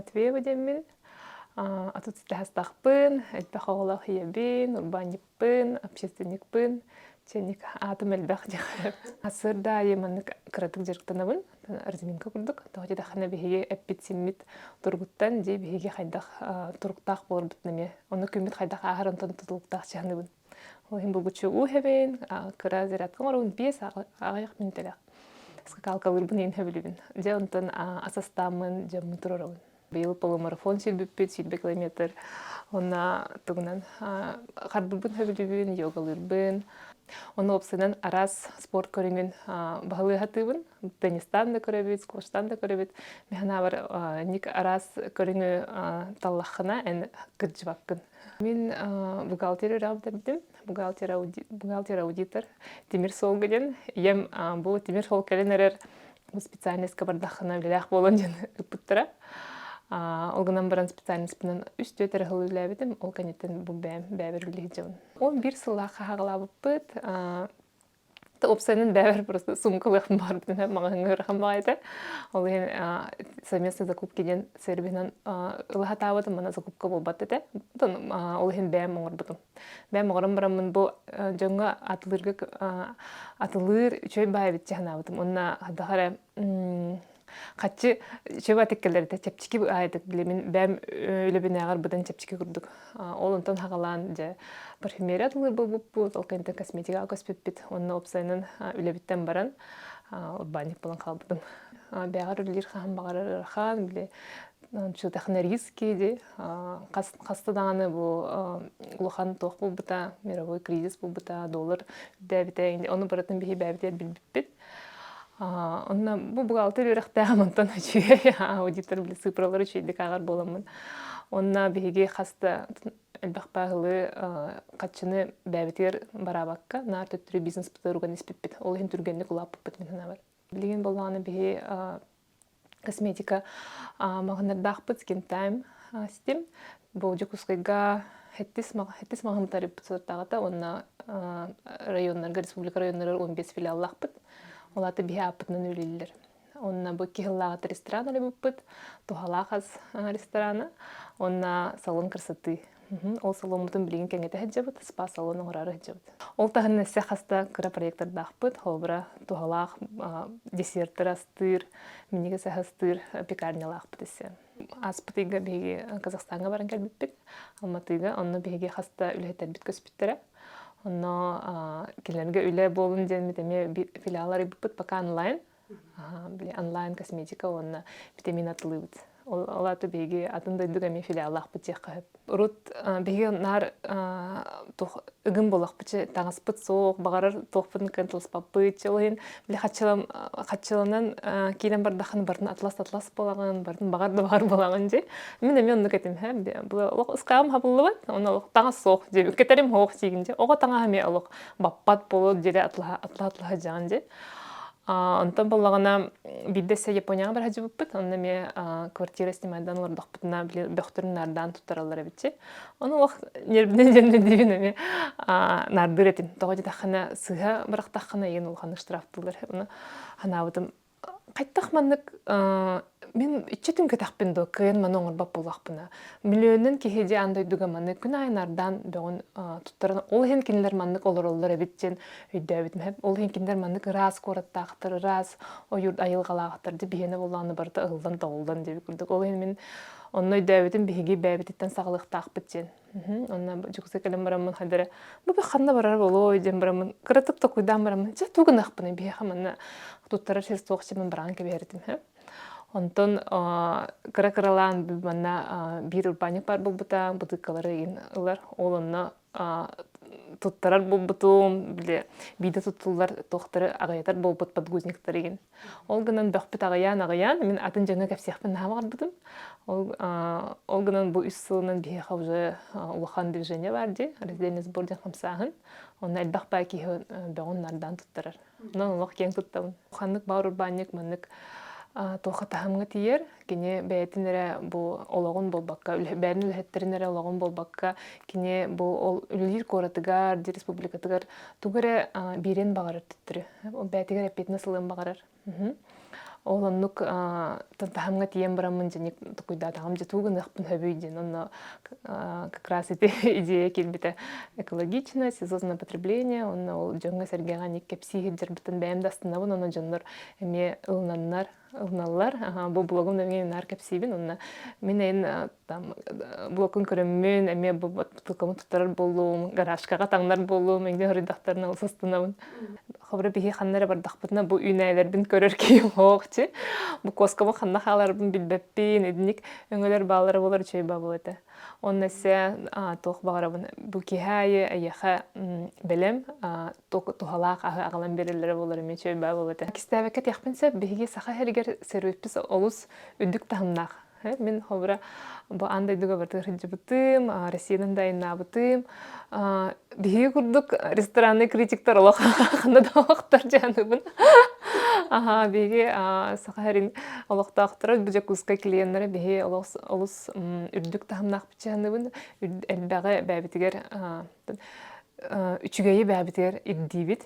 Матвеева демин. Атутстахастахпын, элбэх оголох ебин, урбанникпын, общественникпын, ченик атым элбэх дехеп. Асырда еманнык кыратык жерктанабын, разминка курдук. Тоҕо дахана биһиги эппитсиммит тургуттан ди биһиги хайдах туруктаах болорбут неме. Оны күммит хайдах ааһарантан тутулуктаах чаһаныбын. Олин булгучу ухебен, кыра зираткан орун пиес агаяк минтелек. Скакалкалырбын ен хөбүлүбүн. Же онтон асастамын, же мутурорабын. Быйыл полумарафон силбиппит, 7 километр. Онна тугунан хардыбын хөбүлүбүн, йогалырбын. Оны опсынан арас спорт көрүнгүн баһылыы хатыбын. Теннистан да көрөбүт, сквоштан да көрөбүт. Механа бар ник арас көрүнгү таллахына эн кыржыбаккын. Мен бухгалтерия работабытым. Бухгалтер-аудитор. Тимир сол келен. Ем бул Тимир сол келен эрер специальность кабардахына билях болон жен ыппыттыра. Олгынан баран специальность бинан үстө терехыл үләбитим. Ол канеттен бу бәбер үләҗәм. 11 сылга хагалабыппыт. Опсайнын бәбер просто сумкалык бар битен магыңыр хамбайда. Ол совместно закупки ден сербинан лахатавыты мана закупка болбатты да. Ол бәм оңорбутум. Бәм оңорым барамын бу жаңга атылыр чөй байбит жахнабытым. Онна хадахара Качы чөба теккелерде чепчики айдык билемин бәм өлөбүн агар будан чепчики курдук. Ол онтон хагалан же парфюмерия тулыр бу толканта косметика көспөппит. Онна опсайнын өлөбүттен баран урбаник болон калбытым. Бягар үлер хам багар хан биле чу технологический де кастаданы бу улухан тох булбута мировой кризис булбута доллар дебите оны баратын бихи бәбитер билбиппит. Онна бу бухгалтер үрәхтәгәмәнтән чөй аудитор биле цифрлары чөйдек агар боламын. Онна биһиге хаста элбәхпәгылы катчыны бәбитер барабакка нар төттүрү бизнес бутыруган испиппит. Ол һин түргәнне кулап бит менә бар. Билген болганы биһи косметика магнардахпыт skin time систем. Бу жукускайга хеттис магнтары бутсаттагата онна районнарга республика районнары 15 филиаллахпыт. Олаты биһи апытнан үлелер. Онна бу кихиллагат ресторан алыбыппыт, тухалахас рестораны, онна салон красоты. Ол салонмутун билген кеңете хаджабыт, спа салонун урары хаджабыт. Ол тагын нәсе хаста кыра проекттардахпыт, холбра тухалах десерттер астыр, миниге сахастыр пекарнялахпыт эсе. Аспытыга биһиги Казахстанга баран келбиппит, Алматыга, онна биһиги хаста үлетер бит көспүттере. Онно келерге үле болун демитеме филиаллары биппит пока онлайн. Онлайн косметика онна витамин атылыбыт. Олаты биги атында дүгәме филиаллах битек. Рут биги нар ыгын болак бит таңаспыт соок багарар тохпын кентылс папыт чылын биле хатчыланан килен бардахын барын атлас болаган барын багар болаган же. Мен онны кетем һәм бу ускам хабыллы бат. Оны таңас соок же кетерим хоок тигинде. Ого таңа хаме алык баппат болот жере атла жаган же. Онтон боллагана биддесе Японияга бар хаҗыбыппыт. Онда ме квартира снимайдан урдакпытына биле бөхтөрнардан туттаралар битчи. Оны вак нервден женден дибине нардыр этим. Тогы тахана сыга бирактахана ен ул ханы штрафтылар. Оны ханабытым кайттахманнык мен ичетин кетахпин до кен манон бап болакпына. Миллионнун кехеде андай дугаманы күн айнардан бөгөн туттаран ол хен кинлер маннык олороллар битчен өйдөбүтүм хеп ол хен кинлер маннык раз кораттактыр раз оюрд айылгалагтыр деп бихене болганы барды ылдан тоолдан деп күрдүк. Ол хен мен онной дөбүтүм биһиги бәбитен сагалыктак битчен. Онна жукса келем барамын хадыра. Бу ханна барар болой дем барамын. Кыратып та куйдан барамын. Же тугынакпын бихе хамана туттара сестокчымын баран кебердим хеп. Онтон кыра-кыралан манна бир урбаник бар булбута, бутыкалары ылар, олонна туттарар булбутум, биле биде туттулар тохтары агаятар булбут подгузниктар еген. Ол гынан бөхпүт агаян, мен атын жаңа кепсехпен намагар бутум. Ол гынан бу 3 сылынан бихе уже улахан движение бар ди, раздельный сбор ден хамсахын. Онна элбах баки бөгөннардан туттарар. Нон улах кең туттабын. Ханнык бар урбаник маннык тоха тахамга тиер, кине бәйтинере бу ологон болбакка, бәрін үлхеттеринере ологон болбакка, кине бу ол үлгір коратыгар, ди республикатыгар, тугары бирен бағарар түттірі. Бәйтігер әпетіне сылын бағарар. Олоннук тантахамга тиен барамын женик тукуйда тагам же тугын ыхпын хөбүйден. Онно как раз эти идея келбите экологичность, осознанное потребление, онно ол жонга сергега ник кепсиги жербитен бәймде астынабын, онно жоннор эме ылналлар. Бу блогум мен нар кепсибин, онно мен эн там блогун көрөммөн, эме бу тукамы туттарар болуум, гаражкага таңдар болуум, эңде хырдактарына ылсыстынабын. Хабра бихи ханнара бардахпытна бу үнәйләрбин көрөр ки хоқчы. Бу коскабы ханна халарбын билбеппин, эдник өңөлөр балары болар чөй бабылыты. Оннесе тоқ бағарабын бу кихайы аяха белем тухалақ ағалан берілері болар ме чөй бабылыты. Кистәбекет яқпынса бихиге саха хергер сервеппіс олус үддік тахымнақ. Мен хобра бу андай дуга бартыр хиджибытым, Россиядан дайынабытым. Бихи курдук ресторанный критиктар олох ханадауақтар жаныбын. Биги сахарин олохтаақтар бүже кузка клиенттері бихи олус үрдүк тахымнақ бічаныбын. Әлбәғі бәбітігер үчүгейи бәбитер иддибит,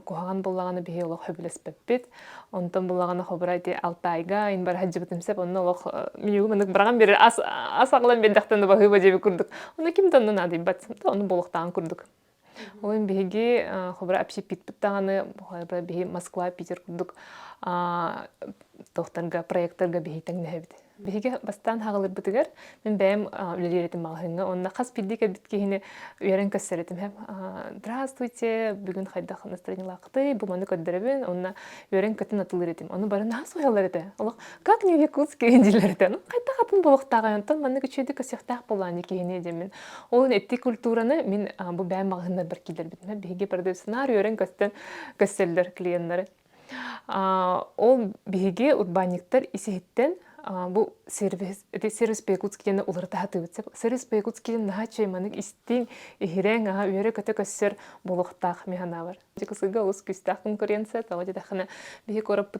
кухаган боллаганы бихи олох хөбілес бәппит. Онтан боллаганы хобрайти алтайга, ин бар хаджибытымсеп, онна олох менюгу мындык барған берер ас ағылан бендақтанды бағыба жебі күрдік. Оны кимтанны нады батсым, оны болуқтаған күрдік. Олын бихиги хобра общепит биттағаны, хобра бихи Москва, Питер күрдік тоқтарға, проекттарға бихи тәңнәбіт. Бихиге бастан хағылыр бітігер, мен бәйім үлелеретім малғыңа. Онна қас білдік әбіткейіне үйерін көстеретім. Здравствуйте, бүгін қайдақ настроение лақыты, бұл маны көддіребін, онна үйерін көтін атылыр етім. Оны бары нағыз ойалар еті. Олық, как не якутс кейін дейлер еті. Қайта қатын болықтағы, онтан маны көчеді көсектақ боланы кейіне едемін. Олын әтті культураны мен бұл бәйім малғыңа бір келдер бітім. Бихиге барды сценарий үйерін көстелдер клиенттері. Ол бихиге урбаниктар исехеттен bu servis Beykutski'den olur daha tüyütsep. Servis Beykutski'den daha çeymanık istin ihiren aha üyere kötü kösser buluqtaq mehana var. Kısıga olus küstaq konkurensiya tağıcı dağına bihi korap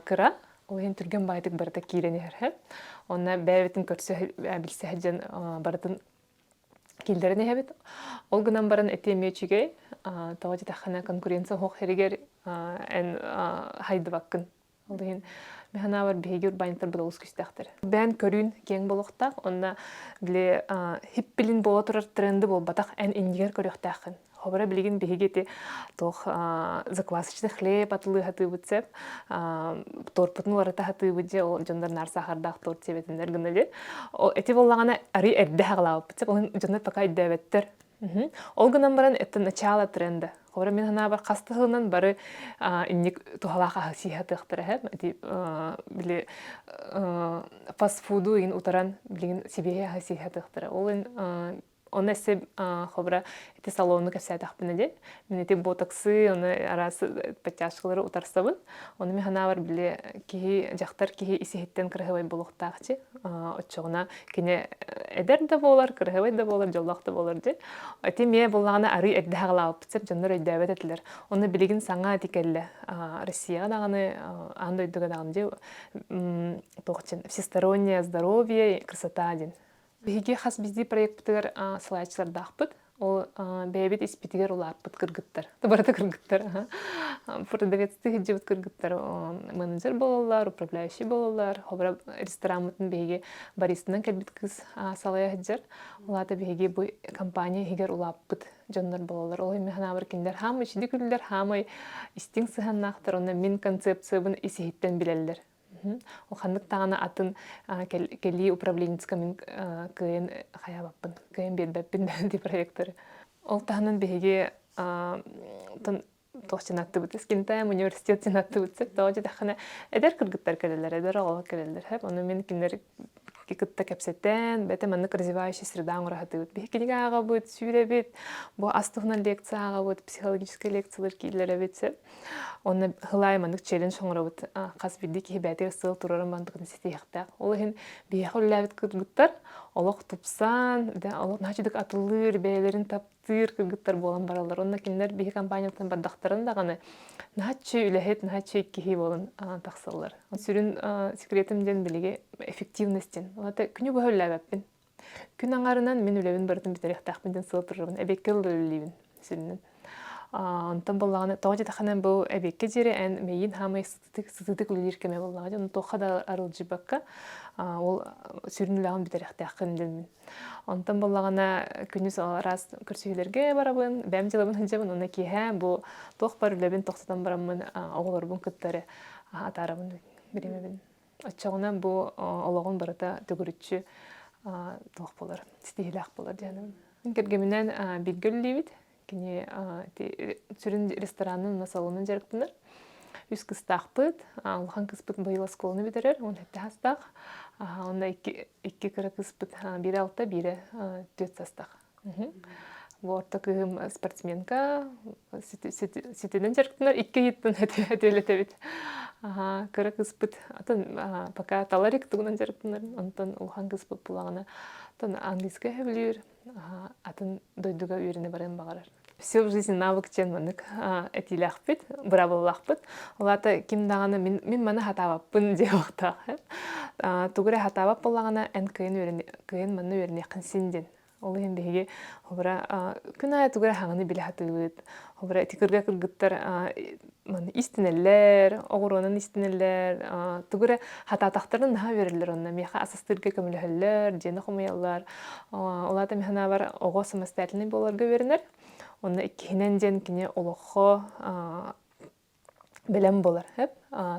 kıra. O hen türgen baydık barada kireni her. Ona bəyvetin kötüsü bilse hecen baradın kilderini hebit. Ol günan baran etemiye çügey. Tağıcı dağına konkurensiya hoq heriger en haydı bakın. Oldu Механа бар бейгер байнтар бұл олыс күстәқтір. Бән көрін кен болуқтақ, онна біле хиппілін бола тұрар тренді бол батақ ән ингер көріқтақын. Хобара білген бейгеті тоқ заквасычты хлеб атылы хаты бұтсеп, торпытын ларыта хаты бұдже, ол жондар нар сахардақ торт себетіндер гүнелі. Әте болағана әрі әдді хағылауып бұтсеп, оның жондар пақа әдді әбеттір. Ол гынан баран это начало тренда. Хобара мен хана бар қастығынан бары инник тухалаға сихатықтыры хэп. Біле фастфуду ин утаран білген себеге сихатықтыры. Ол он эссе хобра эти салоны кәсәтақ бінеде. Мен эти ботоксы, оны арасы подтяжкалары утарсабын. Оны мен хана бар біле кихи жақтар кихи исехеттен кірғывай болуқтақчы. Отчоғына кене әдер да болар, кірғывай да болар, жоллақ да болар де. Эти ме болағына ары әдді ғалауып бітсеп, жондар өйдәбет әтілер. Оны білеген саңа әтекелі Россияға дағаны, аңды өйдіға дағын де, тоқчын, всестороннее здоровье, красота ден. Беге хас бізді проекттер слайдчылар дақпыт. Ол бәйбет испитігер оларпыт кыргыттар. Табарата кыргыттар. Продавецті хеджебет кыргыттар. Менеджер болалар, управляющий болалар. Хобра ресторанмытын беге баристынан кәлбет кыз салая хеджер. Олата беге бұл компания хегер олаппыт жондар болалар. Ол еме хана бар кендер хамы, шиді күлілер хамы истин сыханнақтар. Оны мен концепциябын исехеттен білелдер. Ол хандық тағана атын келі управленецка мен күйен қаябаппын, күйен бедбәппін де проекттары. Ол тағынан беге тоқчын атты бұтыз, кентайым университеттен атты бұтсып, тауыжы тақына әдер кіргіттар кәрелер, әдер оғылы кәрелер. Оны мен кендер кикытта кәпсеттен, бәті маннык развивающий среда аңырағаты бұд. Бейкелігі аға бұд, сүйре бет, бұл астығынан лекция аға бұд, психологический лекциялар кейлері бетсе. Оны ғылай маннык челлендж оңыра бұд. Қас білді ке бәтер сыл тұрарым бандығын сетейқтақ. Ол ең бейхі үлләбет кіргіттар, олық тұпсан, олық начидық атылыр, бәйлерін таптыр кіргіттар болан баралар. Онна кендер бейхі компаниялықтан бардақтарын дағаны начи үләхет, начи кейі болын тақсалар. Сүрін секретімден біліге эффективностен. Олата күні бұға үлләбәппін. Күн аңарынан мен үләбін бардым бітәріқтақпынден сылы тұрырбын. Әбеккел үлләбін сүрінен. Онтон боллаганы тоҕо таханан бу эбекке жери эн мейин хамай сытыдык үлер кеме боллагы. Он тоха да арылжы бакка. Ол сүрүнүлөгөн битерехтеакын дилмин. Онтон боллагана күнүс раз көрсүйлерге барабын, бәм жылабын хынжабын, оны киһә бу тох бар үлебин тохсатан барамын, оголорбун кыттары атарабын биремебин. Оччоғынан бу ологон барата төгүрүччү тох болар, стихилак болар жаным. Кергеминен билгөллибит, кини сүрүн ресторанын насалынын жарыктынар. Үс кыстакпыт, улхан кыспыт быйыл сколуну битерер, он хетте хастак. Онда икки кыра кыспыт, бири алта, бири төт састак. Орта кыгым спортсменка, ситинен жарыктынар, икки хиттын өтөлөтөбүт. Кыра кыспыт, пока таларик тугунан жарыктынар, онтон улхан кыспыт булагана, тон английский хөбүлүр, атын дойдуга үйрөне барын багарар. Все в жизни навык ченманык этилахпыт, браваллахпыт. Олата ким даганы мин мана хатабаппын деп окта. Тугура хатабап боллагана эн кыйын мана үйрөне кынсинден. Ол эндеги обра күнай тугура хаңыны биле хатыбыт. Обра тикирге кыргыттар истинеллер, огуронун истинеллер, тугура хататактарын наха берилер онна. Меха асастырга көмөлөһөллөр, жена хомуяллар. Олата механа бар ого самостоятельный болорго беринер. Онна иккинен жен кине олохо белем болар.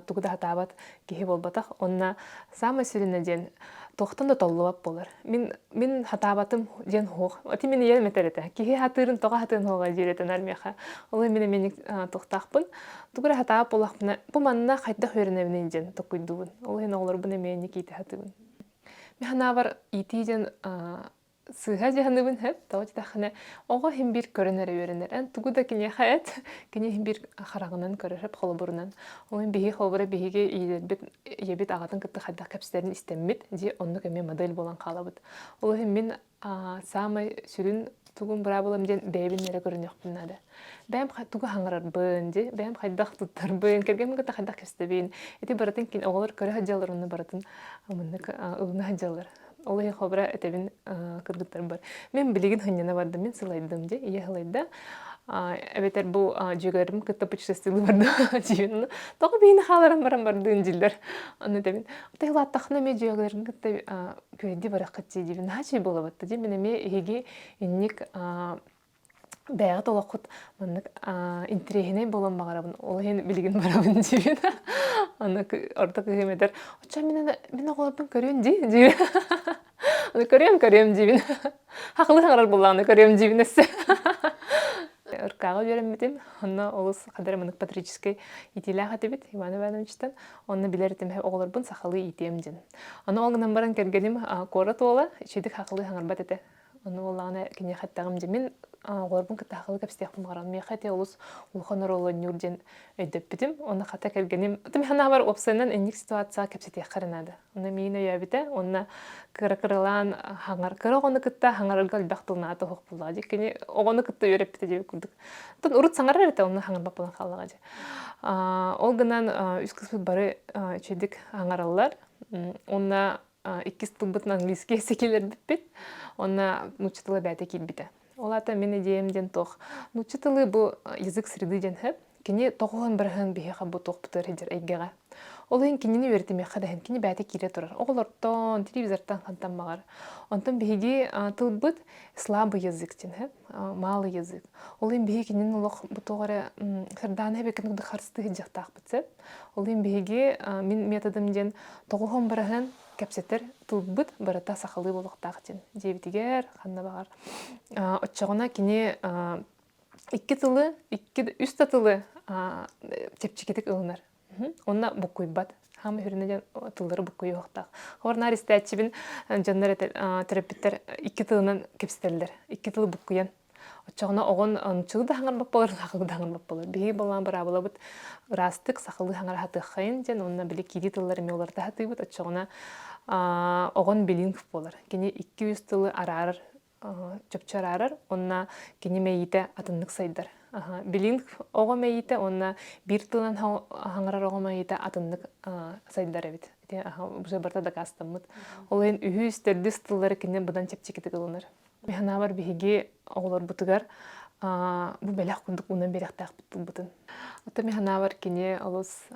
Тугуда хатабат кихи болбатах. Онна самый сүрүнө жен тохтон да толлубап болар. Мин хатабатым жен хох. Оти мени ел метерете. Кихи хатырын тога хатын хога жиретен армияха. Олы мени тохтақпын. Тугура хатабап болақпына. Бу манна қайда хөрінебінен жен тоқуйдуын. Олы олар бұны мені кейті хатыбын. Механа бар ити жен сыға жаханыбын хэп, тауы житахана оға химбир көрінері өрінер. Ән тугуда кине хаят, кине химбир харағынан көріріп қолыбырынан. Олын бейі қолыбыры бейіге ебет ағатын кітті қайдақ кәпстерін істеммет, де онны көме модель болан қалабыд. Олын мен самай сүрін тугун бұра болам ден бәйбінлері көрін еқпіннады. Бәйім тугу хаңырар бұн, бәйім қайдақ тұттар бұн, кергем кітті қайдақ кәпсті Эти баратын кен оғылар көрі хаджалар, оны баратын ұлыны хаджалар. Олы хобра этебин кыргыттар бар. Мен билигин хыннана барды, мен сылайдым же, ие хылайда. Эбетер бу жүгөрүм кытта путешествиялы барды. Жибин. Тогы бейни халарам бардын жилдер. Аны тебин. Тайлаттахна ме жүгөрүм кытта көйди баракатчы жибин. Хачы болобатты. Же мен ме эги инник бәғат олақыт маннык интерегіне болан бағарабын. Ол хен билигин барабын жибин. Аны орта кыгымедер. Оча мен оғыларбын көрен жибин. Аны көрем жибин. Хақылы хаңарар болағаны көрем жибин әсі. Үркаға беремедім. Онна олыс қадар мұнық патрическай итилі қатыбет, Иван Ивановичтан. Онна білердім оғыларбын сақылы итем жин. Аны оғынан баран кергенім қора тола, шедік хақылы хаңарбат әті. Оны олағына кене қаттағым жемін оғыларбын кітті хақылы кәпістеқпін ғарам. Мен қате олыс ұлғаныр олы нүрден өйдөп бітім. Оны қата кергенім. Тұм хана бар опсайынан әнік ситуация кәпістеқ қарынады. Оны мейін өйәбіті. Оны кыры-кырылан хаңар. Кыры оғыны кітті хаңарылға әлбәқтылына аты хоқ бұлға. Кене оғыны кітті өйреп біті жебі күрдік. Тұн ұрыт саңарар әті оны хаңар бапылан қалыға же. Ол гынан үз кыспыт бары чедік хаңарылар. Оны иккис тылбытын английский секелер бітпет. Оны нучытылы бәті келбіті. Олата мен идеямден тоқ. Нучытылы бұл язык среды ден хэп. Кені тоғуған бірген бейеға бұл тоқ бұтыр хедер әйгеға. Олығын кенені өртіме қадағын кені бәті келе тұрар. Оғыларттан, телевизорттан қантан бағар. Онтан бейге тылбыт слабый язык ден хэп, малый язык. Олығын бейге кенен олық бұтоғары сырдан әбе кеніңді қарсты хеджақтақ бұтсеп. Олығын бейге мен методымден тоғуған бірген кәпсеттер тылбыт барата сақылы болуқтақ ден. Дебітігер, қанна бағар. Отчағына кене икки тылы, үст тылы тепчекетік ылынар. Онна бұққой бат. Хамы хүріне тылдары бұққой оқтақ. Хорна аристәтчебін жаннар терапевттер икки тылынан кепстерлер. Икки тылы бұққойан. Отчағына оғын ұнчылы да хаңар бап болар, сақылы да хаңар бап болар. Бейі болған бір абыла бұд растық сақылы хаңар хатық қайын ден, онына білі кейді тыллары меоларды хаты бұд. Отчағына оғын билингв болар. Кені 200 тылы арарыр, чөпчөр арар, онына кені мейіті атынлық сайдар. Билингв оғы мейіті, онына бір тылынан хаңарар оғы мейіті атынлық сайдар әбет. Бұжа барта да қастамыд. Ол ең үйі үстерді стыллары кені бұдан чепчекеті қылыныр. Механа бар бейге оғылар бұтығар бу белек курдук унан беректак бутун. Ота механавар кине олус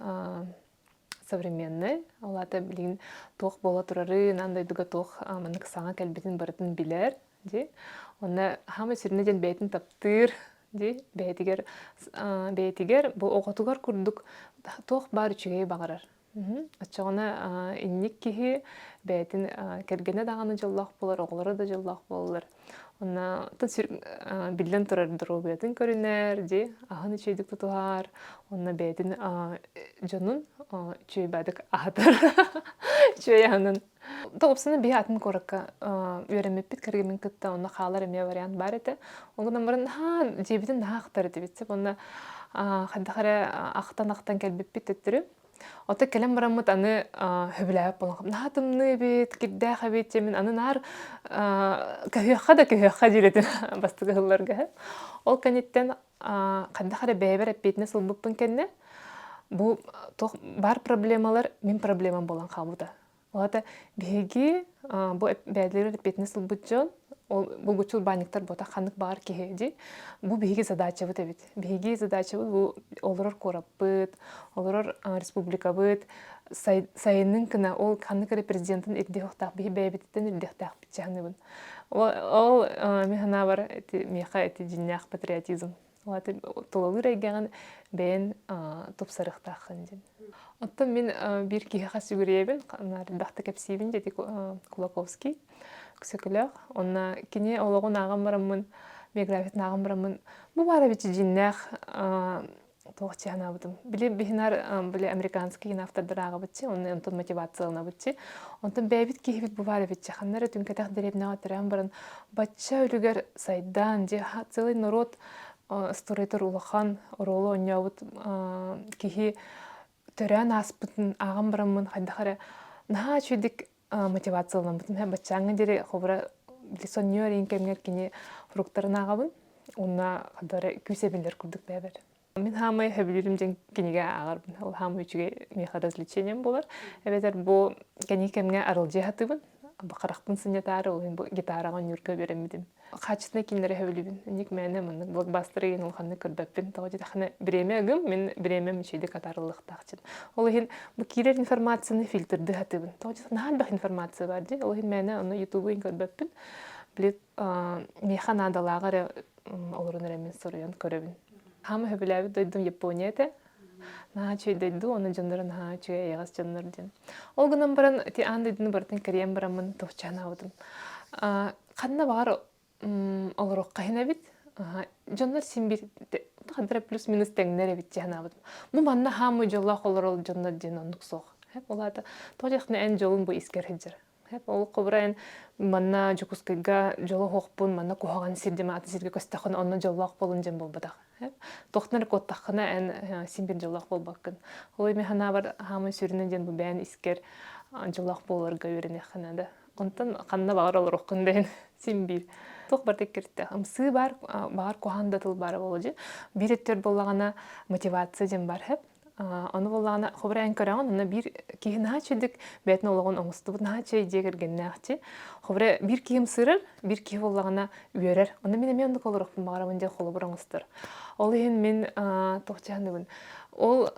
современный. Олата билин тох бола турары, нандайдыга тох манык саңа кэлбитин барытын билер, ди. Онна хама сирне ден бейтин таптыр, ди. Бейтигер бу оғатугар курдук тох бар үчүгей багарар. Оччоғона инник кихи бейтин кергене дағаны жоллақ болар, оғлары да жоллақ болар. Онна билен турар дұру көрінер, ди. Ахын үчейдік тұтуғар. Онна бейтин жонун чүй бадык ахатар. Чүй яханын. Тоғыпсыны бей атын коракка өремеппит кергемен кытта, онна қалар эме вариант бар еті. Оңғынан барын жебітін нағақтар еті бетсеп, онна қаддақары ақтан кәлбеппит өттірі. Ота келем барамыт аны хөбіләп болған. Наатымны бет, кирдәқ бет, мен аны нар көйіққа да көйіққа дейлетін бастығы ғылларға. Ол кәнеттен қаддақары бәйбір әппетіне сылбыппын кәнне. Бұл бар проблемалар мен проблемам болан қалбыда. Олата бейгі бұл бәйділер әппетіне сылбыт жон, бұл күчіл баниктар бота қанық бағар кехеді. Бұл бейгі задача бұд әбет. Бейгі задача бұд бұл олырыр корап бұд, олырыр республика бұд. Сайының кіна ол қанық президентін үрдеқтақ, бейгі бәйбеттен үрдеқтақ бұд жағыны бұд. Ол механа бар меха жиннақ патриотизм. Олаты толалыр әйгіған бәйін топсарықтақын ден. Оттан мен бір кейіға сүгірейбін, бақты кәпсейбін деді Кулаковский. Күсөкіліғ. Онна кене олығын ағын барамын, меграфетін ағын барамын. Бұл бары беті жиннақ тоғы чағына бұдым. Біле бейінар американский автардар ағы бітсе, онын мотивациялына бітсе. Онтан бәйбіт кейбіт бұл бары бетсе. Қаннары түнкетақ дәребіне ғатыран барын. Батша өлігер сайдан, целый народ сторитер улахан, оролы оңяуыт кейі төрән аспытын ағын барамын, қайдақары. Наға чүйдік мотивациялан бутум һәм бачаңы дере хобра лисоннер инкемгер кине фруктарын агабын онна кадары күсебелер күрдүк бәбер. Мен хамай хәбилерим ден кинеге агарбын. Ол хамы үчүгө меха развлечением болар. Эбетер бу кенекемге арылжы хатыбын. Бакаракпын сынятары ол бу гитарага нүркө беремидим. Качтына киндер хәбилибин. Ник мене мен блокбастер ген ол ханны көрбөппин. Тогы тахны биреме гым мен биреме мичеде катарлык тахчын. Ол хин бу кирер информацияны фильтрды хатыбын. Тогы нахал бак информация бар ди. Ол хин мене аны YouTube-ын көрбөппин. Билет механадалагы олорун эремен сорыян көрөбүн. Хамы хөбүләбит дойдум Японияда. Наачы дойду, оны жандарын наачы ягас жандар ден. Ол гынан баран ти андайдын бартын Кореян барамын тохчана аудым. Канна бар олорокка хинебит. Жандар симбир кадра плюс-минус теңнере бит жана аудым. Му манна хамы жоллах олорол жандар ден ондук сох. Хеп олата тожакны эн жолун бу искер хиджер. Хеп ол кобрайын манна жукускайга жолу хокпун, манна кухаган сирдеме аты сирге көстахын онна жоллах болун жем болбадак. Тоқтнар коттақына ән симбир жоллақ болбаққын. Олай механа бар хамы сүрінен ден бұл бән искер жоллақ боларга өріне қанады. Онтан қанна бағар олар оқын дән симбир. Тоқ бар теккерді. Амсы бар, бағар коханда тыл бары болуды. Bir еттер болағана мотивация ден бар хеп. Оны болағана қобырайын көріған, оны бір кейі наачыдық бәтін олығын оңысты бұд наачы дегерген нәқчі. Қобырай бір кейім сырыр, бір кейі болағана үйерер. Оны мен әмендік олар оқпын бағарамын де қолы бір оңыстыр. Ол ең мен тоқчағындығын. Ол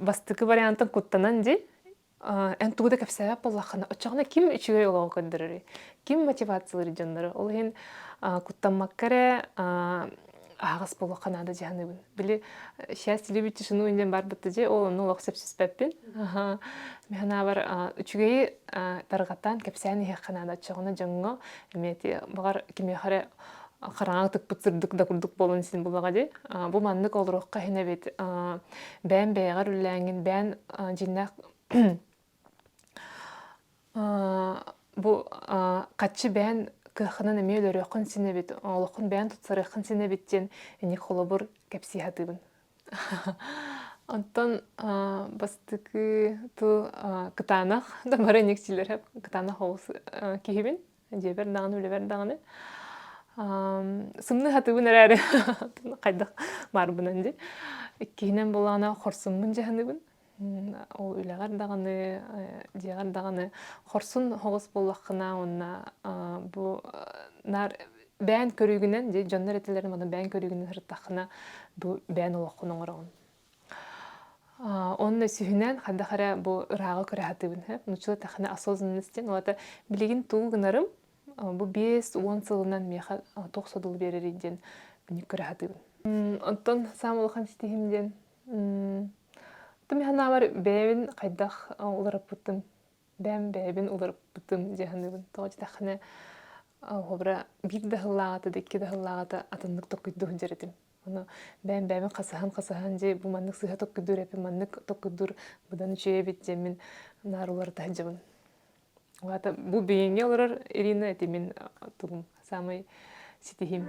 бастықы вариантын құттанан де, ән туғыда кәпсәбәп болаққана. Отчағына кім үшіге олығы көндірірі? Кім мотивациялары жандары? Ол ең құттанмақ кәрі ағыс болу қанады жағыныбын. Білі шәстілі бітті шыны өнден бар бұтты же, ол оны олық сөпсіз бәппен. Мен бар үчігей тарғаттан кәпсәні еқ қанады. Чағына жаңға әметі бағар кеме қары қараңақ тұк бұтсырдық да күрдік болын сен бұлаға де. Бұл маңдық ол роққа хене бет. Бән бәйғар үлләңін, бән жиннақ бұл қатшы бән кыхынан эме өлөрөкөн синебит, олокун бән тутсарыкын синебиттен эник холобур кепси хатыбын. Онтон бастыкы ту кытанах да бары некчилер хеп кытанах олус кихибин, жебер даганы үлебер даганы. Сымны хатыбын әрәре кайдак барбынан же. Иккинен болана хорсуммун жаханыбын. Ол үләгәр дағаны, дегәр дағаны, хорсын хоғыз болаққына, онна бұ нар бән көрүгүнен же жоннор этелерин мана бән көрүгүнен хырттахына бу бән олоққунун орогун. Онны сүйүнен хадахара бу ырагы көрәхатыбын. Нучула тахына осознанностен олата билигин туугунарым бу 5-10 сылынан меха токсодул берер иден бини көрәхатыбын. Онтон самолхан стихимден тум ханавар бэбин кайдах уларыппытым. Бэбин уларыппытым жаханыбын. Тоож тахына хобра бир да хыллагата, декке да хыллагата атындык токкуйду жаретим. Оны бәйін қасахан же бұл маннык сыға токкудур әпі маннык токкудур бұдан үшеге бет жемін нарулар тахжабын. Бұл бейінге олар Ирина әті мен тұғым самай сетихим.